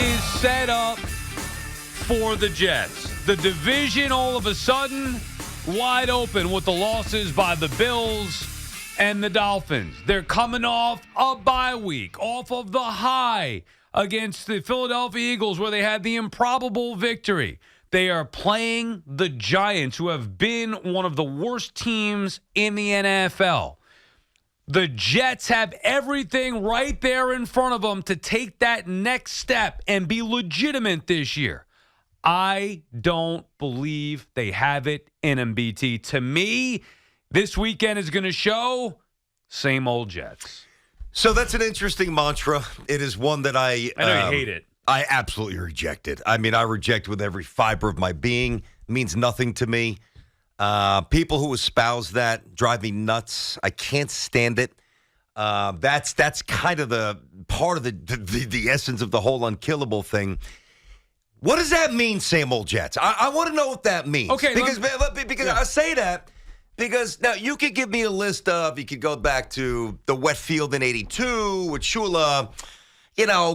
is set up for the Jets. The division all of a sudden wide open with the losses by the Bills and the Dolphins. They're coming off a bye week, off of the high against the Philadelphia Eagles where they had the improbable victory. They are playing the Giants, who have been one of the worst teams in the NFL. The Jets have everything right there in front of them to take that next step and be legitimate this year. I don't believe they have it in them, BT. To me, this weekend is going to show same old Jets. So that's an interesting mantra. It is one that I know you hate it. I absolutely reject it. I mean, I reject with every fiber of my being. It means nothing to me. People who espouse that drive me nuts. I can't stand it. That's kind of the part of the essence of the whole unkillable thing. What does that mean, same old Jets? I want to know what that means. Okay, because I say that because now you could give me a list of, you could go back to the wet field in 82 with Shula,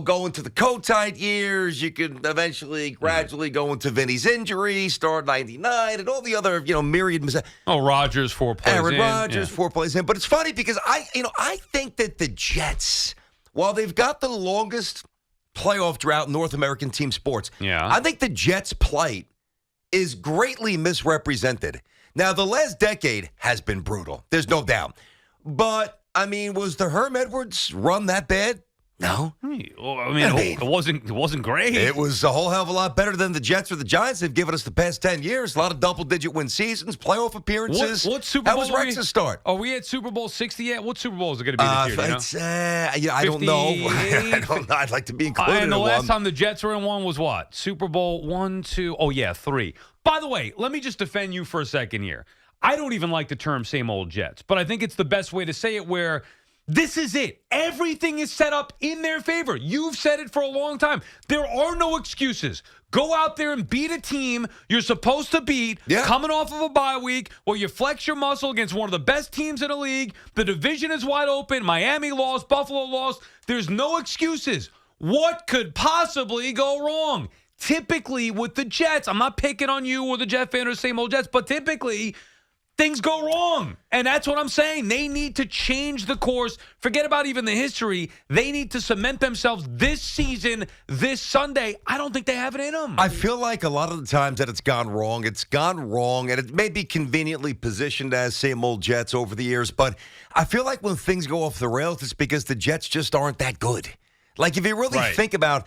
going to the Kotite years. You could eventually, gradually go into Vinny's injury, start 99, and all the other, myriad. Rodgers, 4 plays in. Aaron Rodgers, 4 plays in. But it's funny because I think that the Jets, while they've got the longest playoff drought in North American team sports, I think the Jets' plight is greatly misrepresented. Now, the last decade has been brutal. There's no doubt. But, was the Herm Edwards run that bad? No. It wasn't great. It was a whole hell of a lot better than the Jets or the Giants have given us the past 10 years. A lot of double-digit win seasons, playoff appearances. What Super Bowl? How was Rex's start? Are we at Super Bowl 60 yet? What Super Bowl is it going to be this year? I don't know. I don't know. I'd like to be included and the in last one. time the Jets were in one was what? Super Bowl 1, 2, 3. By the way, let me just defend you for a second here. I don't even like the term same old Jets, but I think it's the best way to say it where this is it. Everything is set up in their favor. You've said it for a long time. There are no excuses. Go out there and beat a team you're supposed to beat, coming off of a bye week, where you flex your muscle against one of the best teams in the league. The division is wide open. Miami lost. Buffalo lost. There's no excuses. What could possibly go wrong? Typically with the Jets, I'm not picking on you or the Jet fan or the same old Jets, but typically things go wrong. And that's what I'm saying. They need to change the course. Forget about even the history. They need to cement themselves this season, this Sunday. I don't think they have it in them. I feel like a lot of the times that it's gone wrong, and it may be conveniently positioned as same old Jets over the years, but I feel like when things go off the rails, it's because the Jets just aren't that good. Like, if you really think about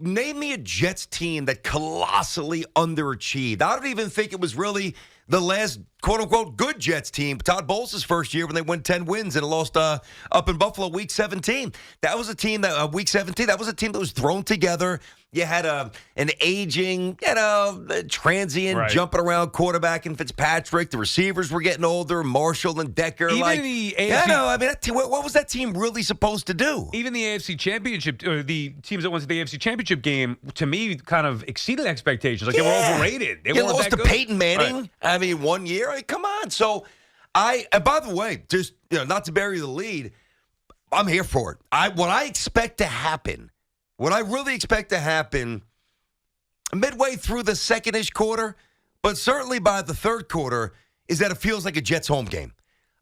name me a Jets team that colossally underachieved. I don't even think it was really the last quote-unquote good Jets team, Todd Bowles' first year when they won 10 wins and lost up in Buffalo week 17. That was a team that week 17, that was a team that was thrown together. You had an aging, transient, jumping around quarterback in Fitzpatrick. The receivers were getting older, Marshall and Decker. Even the AFC, what was that team really supposed to do? Even the AFC Championship, or the teams that went to the AFC Championship game, to me, kind of exceeded expectations. Like, they were overrated. They weren't lost that to good. Peyton Manning. Right. 1 year. Come on. So, and by the way, just not to bury the lead, I'm here for it. What I expect to happen. What I really expect to happen midway through the second-ish quarter, but certainly by the third quarter, is that it feels like a Jets home game.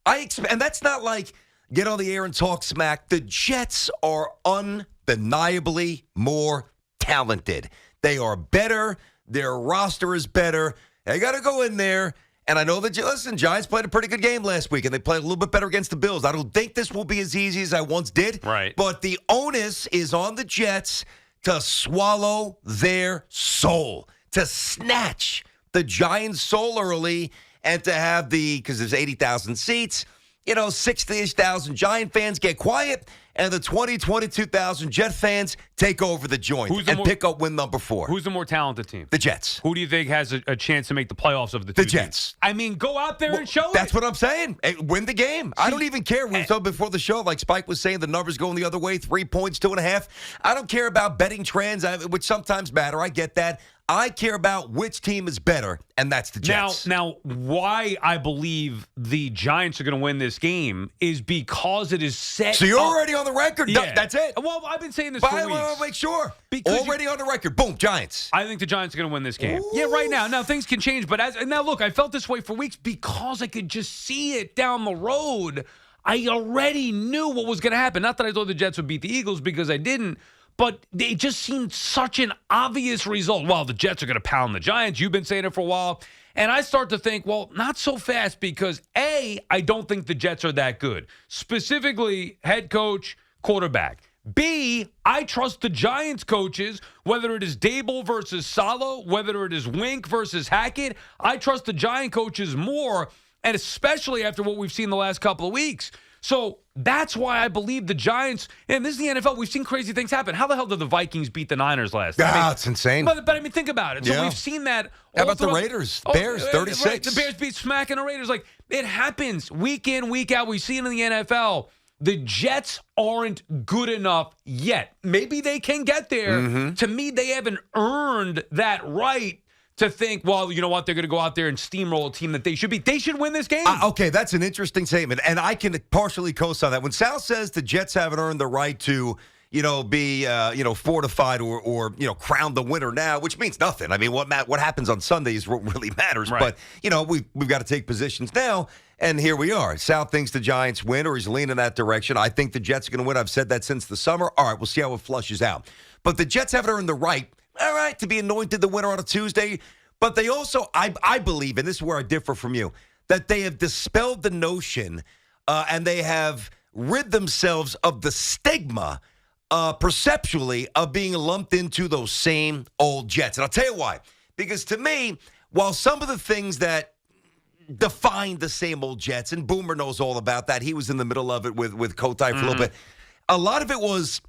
And that's not like get on the air and talk smack. The Jets are undeniably more talented. They are better. Their roster is better. They got to go in there. And I know that, Giants played a pretty good game last week, and they played a little bit better against the Bills. I don't think this will be as easy as I once did. Right. But the onus is on the Jets to swallow their soul, to snatch the Giants' soul early, and to have because there's 80,000 seats, 60-ish thousand Giant fans get quiet, and the 22,000 Jet fans take over the joint and pick up win number 4. Who's the more talented team? The Jets. Who do you think has a chance to make the playoffs of the two The Jets. teams? Go out there and show That's what I'm saying. Win the game. I don't even care. We said before the show, like Spike was saying, the numbers going the other way, 3 points, 2.5. I don't care about betting trends, which sometimes matter. I get that. I care about which team is better, and that's the Jets. Now, why I believe the Giants are going to win this game is because it is set. So you're up. already on the record. Yeah. That's it. Well, I've been saying this But for I weeks. want to make sure. Because already on the record. Boom, Giants. I think the Giants are going to win this game. Ooh. Yeah, right now. Now, things can change. But now, look, I felt this way for weeks because I could just see it down the road. I already knew what was going to happen. Not that I thought the Jets would beat the Eagles because I didn't. But it just seemed such an obvious result. Well, the Jets are going to pound the Giants. You've been saying it for a while. And I start to think, well, not so fast because, A, I don't think the Jets are that good. Specifically, head coach, quarterback. B, I trust the Giants coaches, whether it is Dable versus Saleh, whether it is Wink versus Hackett. I trust the Giant coaches more, and especially after what we've seen the last couple of weeks. So that's why I believe the Giants, and this is the NFL, we've seen crazy things happen. How the hell did the Vikings beat the Niners last night? It's insane. But I mean, think about it. So we've seen that. How about the Raiders? Bears, 36. Right, the Bears beat smacking the Raiders. Like, it happens week in, week out. We see it in the NFL. The Jets aren't good enough yet. Maybe they can get there. Mm-hmm. To me, they haven't earned that right to think, well, you know what, they're going to go out there and steamroll a team that they should be. They should win this game. Okay, that's an interesting statement, and I can partially co-sign that. When Sal says the Jets haven't earned the right to, be, fortified or crown the winner now, which means nothing. I mean, what happens on Sunday is what really matters. Right. But, we've got to take positions now, and here we are. Sal thinks the Giants win, or he's leaning that direction. I think the Jets are going to win. I've said that since the summer. All right, we'll see how it flushes out. But the Jets haven't earned the right, all right, to be anointed the winner on a Tuesday. But they also, I believe, and this is where I differ from you, that they have dispelled the notion and they have rid themselves of the stigma perceptually of being lumped into those same old Jets. And I'll tell you why. Because to me, while some of the things that defined the same old Jets, and Boomer knows all about that, he was in the middle of it with Kotai for a little bit, a lot of it was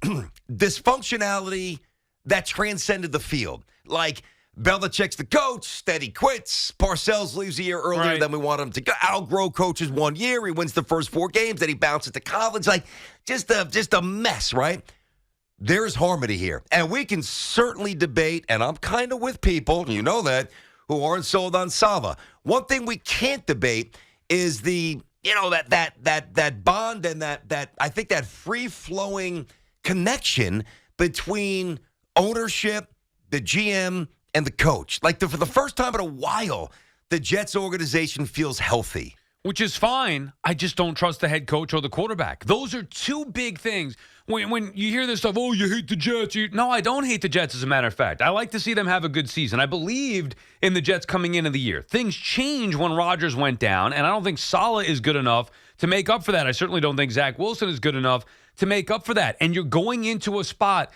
dysfunctionality that transcended the field. Like, Belichick's the coach, steady quits. Parcells leaves a year earlier than we want him to go. Outgrow coaches 1 year. He wins the first 4 games. Then he bounces to college. Like, just a mess, right? There's harmony here. And we can certainly debate, and I'm kind of with people, you know that, who aren't sold on Saleh. One thing we can't debate is the, that bond and that I think that free-flowing connection between ownership, the GM, and the coach. Like, for the first time in a while, the Jets organization feels healthy. Which is fine. I just don't trust the head coach or the quarterback. Those are two big things. When you hear this stuff, oh, you hate the Jets. No, I don't hate the Jets, as a matter of fact. I like to see them have a good season. I believed in the Jets coming into the year. Things changed when Rodgers went down, and I don't think Saleh is good enough to make up for that. I certainly don't think Zach Wilson is good enough to make up for that. And you're going into a spot,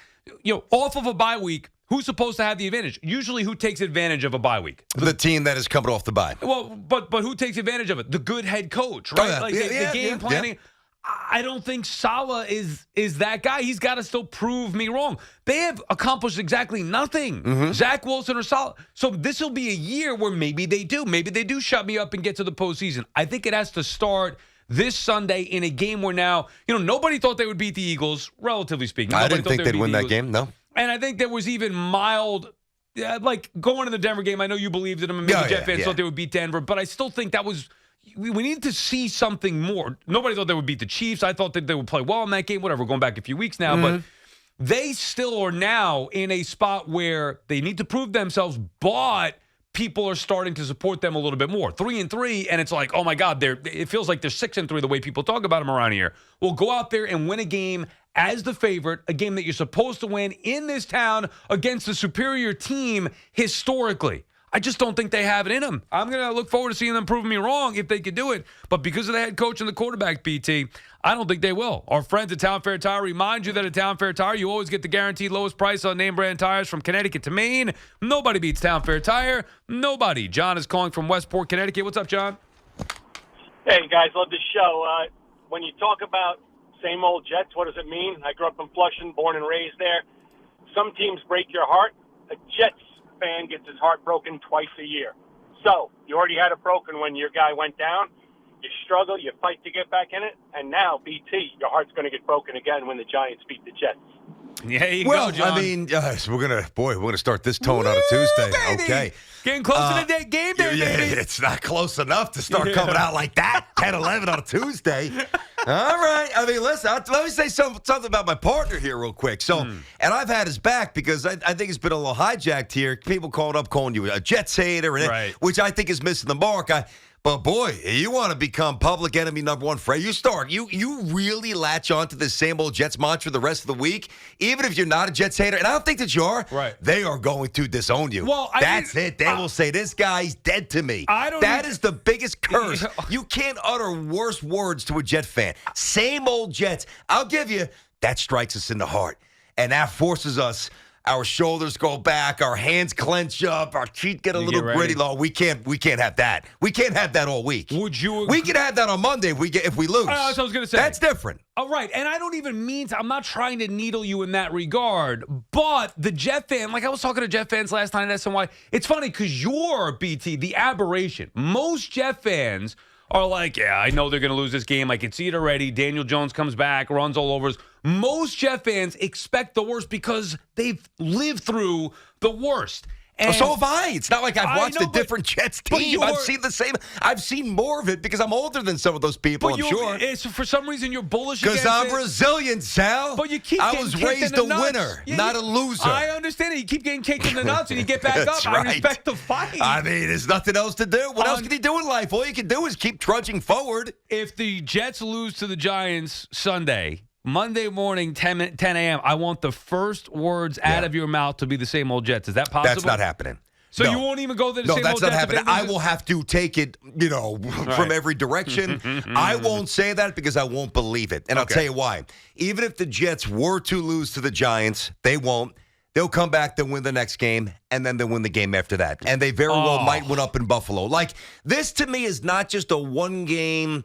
off of a bye week. Who's supposed to have the advantage? Usually, who takes advantage of a bye week? The team that is coming off the bye. Well, but who takes advantage of it? The good head coach, right? Oh, the game planning. Yeah. I don't think Saleh is that guy. He's got to still prove me wrong. They have accomplished exactly nothing. Zach Wilson or Saleh. So this will be a year where maybe they do. Maybe they do shut me up and get to the postseason. I think it has to start this Sunday in a game where now, nobody thought they would beat the Eagles, relatively speaking. I didn't think they'd win that game, no. And I think there was even mild, like going to the Denver game. I know you believed in them, and maybe Jet fans thought they would beat Denver, but I still think that was, we needed to see something more. Nobody thought they would beat the Chiefs. I thought that they would play well in that game, whatever, going back a few weeks now. But they still are now in a spot where they need to prove themselves, but people are starting to support them a little bit more. 3-3, and it's like, oh my God, it feels like they're 6-3 the way people talk about them around here. Well, go out there and win a game as the favorite, a game that you're supposed to win in this town against a superior team historically. I just don't think they have it in them. I'm going to look forward to seeing them prove me wrong if they could do it. But because of the head coach and the quarterback, BT, I don't think they will. Our friends at Town Fair Tire remind you that at Town Fair Tire, you always get the guaranteed lowest price on name brand tires from Connecticut to Maine. Nobody beats Town Fair Tire. Nobody. John is calling from Westport, Connecticut. What's up, John? Hey, guys. Love the show. When you talk about same old Jets, what does it mean? I grew up in Flushing, born and raised there. Some teams break your heart. A Jets fan gets his heart broken twice a year. So you already had it broken when your guy went down. You struggle, you fight to get back in it, and now, BT, your heart's going to get broken again when the Giants beat the Jets. Yeah, you Well, go, John. I mean, so we're gonna start this tone on a Tuesday. Baby. Okay. Getting close to the game day, Yeah, baby. it's not close enough to start coming out like that. 10-11 on a Tuesday. All right. I mean, listen, let me say something about my partner here real quick. So, and I've had his back because I think it's been a little hijacked here. People calling you a Jets hater, and which I think is missing the mark. But boy, you want to become public enemy number one, Fred. You really latch on to the same old Jets mantra the rest of the week, even if you're not a Jets hater. And I don't think that you are. Right. They are going to disown you. Well, that's it. They will say, this guy's dead to me. That is the biggest curse. You can't utter worse words to a Jet fan. Same old Jets. I'll give you, that strikes us in the heart. And that forces us. Our shoulders go back, our hands clench up, our feet get a little gritty. We can't have that. We can't have that all week. Would you? We can have that on Monday if we lose. That's what I was going to say. That's different. All right, and I don't even mean to. I'm not trying to needle you in that regard, but the Jet fan, like I was talking to Jet fans last night at SNY. It's funny because you're BT, the aberration. Most Jet fans are like, yeah, I know they're going to lose this game. I can see it already. Daniel Jones comes back, runs all over us. Most Jet fans expect the worst because they've lived through the worst. And so have I. It's not like I've watched a different Jets team. I've seen the same. I've seen more of it because I'm older than some of those people, I'm sure. For some reason, you're bullish against it. Because I'm Brazilian, Sal. But you keep I getting was kicked raised in a the nuts. winner, not a loser. I understand it. You keep getting kicked in the nuts and you get back That's up. right. I respect the fight. I mean, there's nothing else to do. What else can you do in life? All you can do is keep trudging forward. If the Jets lose to the Giants Sunday, Monday morning, 10 a.m., I want the first words out of your mouth to be the same old Jets. Is that possible? That's not happening. So you won't even go to the same old Jets? No, that's not happening. I will have to take it, from every direction. I won't say that because I won't believe it. And I'll tell you why. Even if the Jets were to lose to the Giants, they won't. They'll come back, they'll win the next game, and then they'll win the game after that. And they very well might win up in Buffalo. Like, this to me is not just a one-game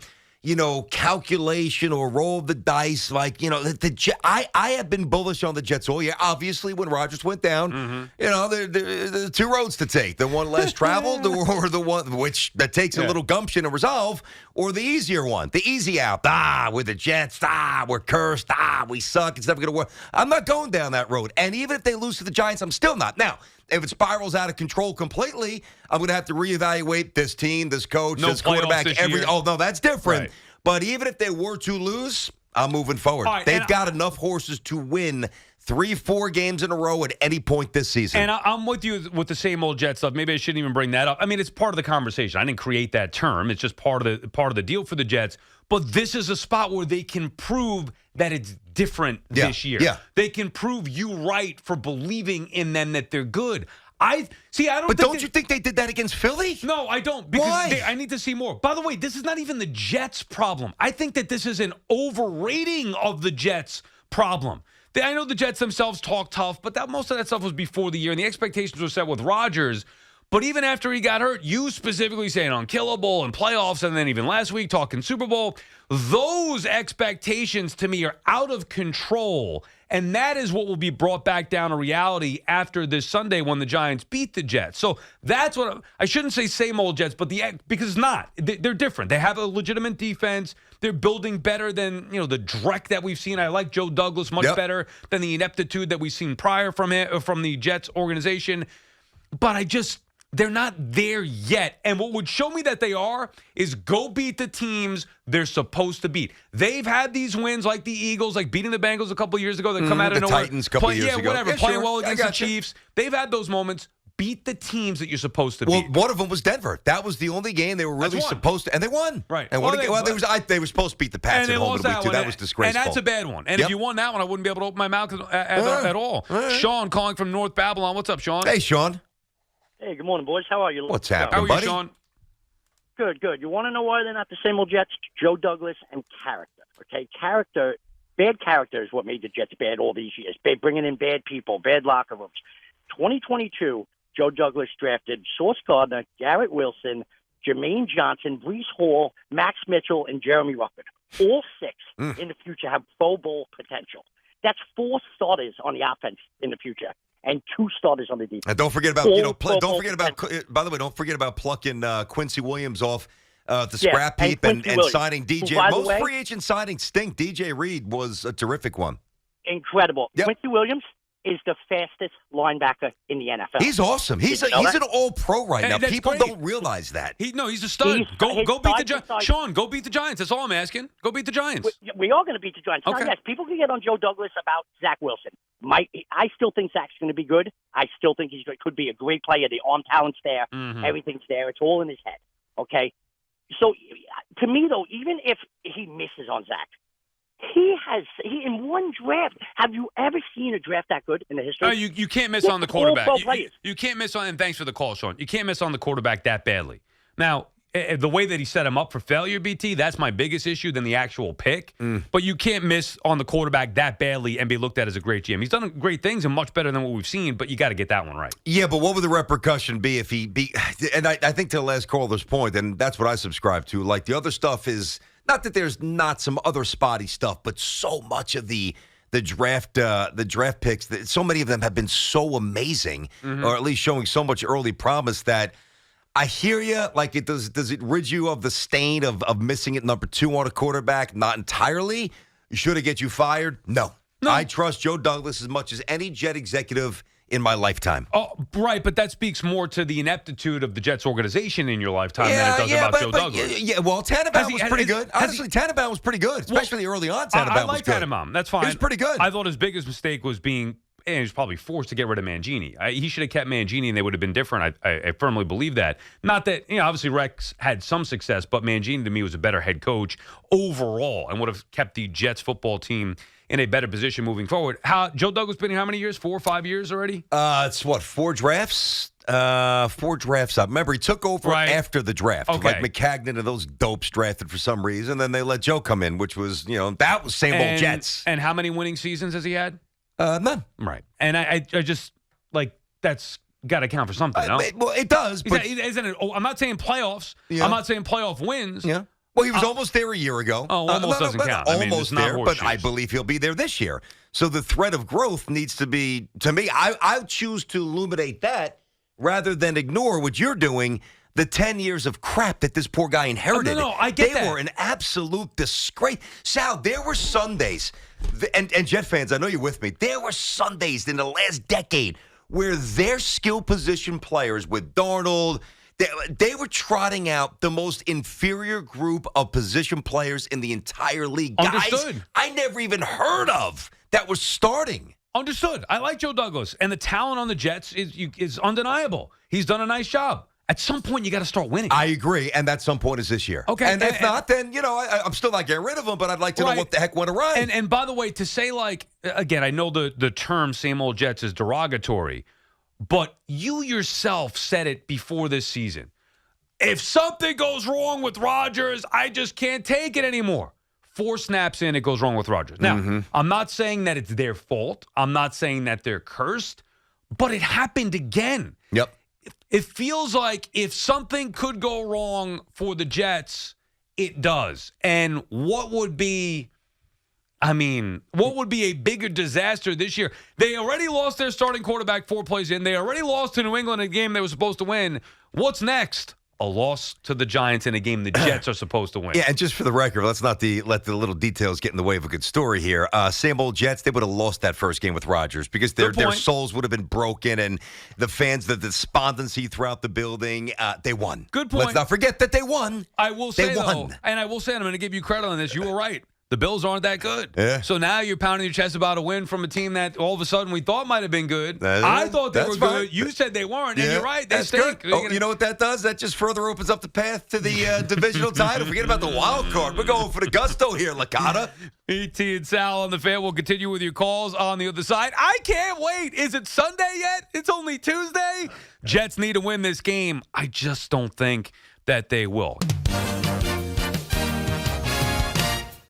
calculation or roll of the dice. Like, I have been bullish on the Jets all year. Obviously, when Rodgers went down, there are two roads to take. The one less traveled or the one that takes a little gumption and resolve, or the easier one, the easy out. We're the Jets. We're cursed. We suck. It's never going to work. I'm not going down that road. And even if they lose to the Giants, I'm still not. Now, if it spirals out of control completely, I'm going to have to reevaluate this team, this coach, this quarterback. That's different. Right. But even if they were to lose, I'm moving forward. Right, they've got enough horses to win 3-4 games in a row at any point this season. And I'm with you with the same old Jet stuff. Maybe I shouldn't even bring that up. I mean, it's part of the conversation. I didn't create that term. It's just part of the deal for the Jets. But this is a spot where they can prove that it's different this year. Yeah. They can prove you right for believing in them that they're good. But don't you think they did that against Philly? No, I don't. Because I need to see more. By the way, this is not even the Jets' problem. I think that this is an overrating of the Jets' problem. I know the Jets themselves talk tough, but most of that stuff was before the year, and the expectations were set with Rodgers. But even after he got hurt, you specifically saying unkillable and playoffs, and then even last week talking Super Bowl, those expectations to me are out of control. And that is what will be brought back down to reality after this Sunday when the Giants beat the Jets. So that's what I shouldn't say same old Jets, but because it's not. They're different. They have a legitimate defense. They're building better than the dreck that we've seen. I like Joe Douglas much better than the ineptitude that we've seen prior from the Jets organization. But they're not there yet. And what would show me that they are is go beat the teams they're supposed to beat. They've had these wins like the Eagles, like beating the Bengals a couple years ago that come out of nowhere. The Titans a couple years ago. Whatever. Playing well against the Chiefs. They've had those moments. Beat the teams that you're supposed to beat. Well, one of them was Denver. That was the only game they were really supposed to, and they won. Right. And they were supposed to beat the Pats at home midweek too. That was disgraceful. And that's a bad one. And if you won that one, I wouldn't be able to open my mouth at all. Sean calling from North Babylon. What's up, Sean? Hey, Sean. Hey, good morning, boys. How are you? What's happening, How are buddy? you, Sean? Good. You want to know why they're not the same old Jets? Joe Douglas and character. Okay, bad character is what made the Jets bad all these years. Bringing in bad people, bad locker rooms. 2022, Joe Douglas drafted Sauce Gardner, Garrett Wilson, Jermaine Johnson, Breece Hall, Max Mitchell, and Jeremy Ruckert. All six in the future have Pro Bowl potential. That's 4 starters on the offense in the future. And 2 starters on the defense. And don't forget about by the way, don't forget about plucking Quincy Williams off the scrap heap and signing DJ. Most free agent signings stink. DJ Reed was a terrific one. Incredible. Yep. Quincy Williams is the fastest linebacker in the NFL. He's awesome. He's an all-pro right now. That's People great. don't realize that. He's a stud. His Go beat the side to Giants. side- Sean, go beat the Giants. That's all I'm asking. Go beat the Giants. We are going to beat the Giants. Okay. Now, yes, people can get on Joe Douglas about Zach Wilson. I still think Zach's going to be good. I still think he could be a great player. The arm talent's there. Mhm. Everything's there. It's all in his head. Okay? So, to me, though, even if he misses on Zach, he in one draft. Have you ever seen a draft that good in the history? No, you can't miss Well, on the all quarterback. pro You players. can't miss on, and thanks for the call, Sean. You can't miss on the quarterback that badly. Now, the way that he set him up for failure, BT, that's my biggest issue than the actual pick. But you can't miss on the quarterback that badly and be looked at as a great GM. He's done great things and much better than what we've seen, but you got to get that one right. Yeah, but what would the repercussion be if he beat? And I think to the last caller's point, and that's what I subscribe to. Like the other stuff is not that there's not some other spotty stuff, but so much of the draft picks, so many of them have been so amazing, or at least showing so much early promise that. I hear you. Like, does it rid you of the stain of missing it number 2 on a quarterback? Not entirely. Should it get you fired? No. I trust Joe Douglas as much as any Jet executive in my lifetime. Oh, right, but that speaks more to the ineptitude of the Jets organization in your lifetime than it does about Joe Douglas. Yeah, well, Tannenbaum was pretty good. Honestly, Tannenbaum was pretty good, especially early on. Tannenbaum I was like good. Tannenbaum. That's fine. He was pretty good. I thought his biggest mistake was being. And he was probably forced to get rid of Mangini. He should have kept Mangini, and they would have been different. I firmly believe that. Not that, obviously Rex had some success, but Mangini to me was a better head coach overall and would have kept the Jets football team in a better position moving forward. Joe Douglas been here how many years? 4 or 5 years already? It's 4 drafts? 4 drafts up. Remember, he took over after the draft. Okay. Like McCagnon and those dopes drafted for some reason. Then they let Joe come in, which was, that was same old Jets. And how many winning seasons has he had? None. Right. And I just, that's got to count for something, no? Well, it does. But Isn't it? I'm not saying playoffs. Yeah. I'm not saying playoff wins. Yeah. Well, he was almost there a year ago. Oh, almost doesn't count. Almost there, but I horseshoes. believe he'll be there this year. So the threat of growth needs to be, to me, I choose to illuminate that rather than ignore what you're doing, the 10 years of crap that this poor guy inherited. No, I get that. They were an absolute disgrace. Sal, there were Sundays, and Jet fans, I know you're with me, there were Sundays in the last decade where their skill position players with Darnold, they were trotting out the most inferior group of position players in the entire league. Understood. Guys I never even heard of that was starting. Understood. I like Joe Douglas, and the talent on the Jets is undeniable. He's done a nice job. At some point, you got to start winning. I agree, and that some point is this year. Okay. And if not, then, I'm still not getting rid of him, but I'd like to know what the heck went awry. And by the way, to say, again, I know the term same old Jets is derogatory, but you yourself said it before this season. If something goes wrong with Rodgers, I just can't take it anymore. 4 snaps in, it goes wrong with Rodgers. Now, I'm not saying that it's their fault. I'm not saying that they're cursed, but it happened again. Yep. It feels like if something could go wrong for the Jets, it does. And what would be a bigger disaster this year? They already lost their starting quarterback 4 plays in. They already lost to New England in a game they were supposed to win. What's next? A loss to the Giants in a game the Jets are supposed to win. Yeah, and just for the record, let's not let the little details get in the way of a good story here. Same old Jets, they would have lost that first game with Rodgers because their souls would have been broken, and the fans, the despondency throughout the building, they won. Good point. Let's not forget that they won. I will say, they won. though, and I will say, and I'm going to give you credit on this, you were right. The Bills aren't that good. Yeah. So now you're pounding your chest about a win from a team that all of a sudden we thought might have been good. I thought they were good. You said they weren't, and you're right. They stink. Good. Oh, you know what that does? That just further opens up the path to the divisional title. Forget about the wild card. We're going for the gusto here, Licata. E.T. and Sal on the Fan will continue with your calls on the other side. I can't wait. Is it Sunday yet? It's only Tuesday. Jets need to win this game. I just don't think that they will.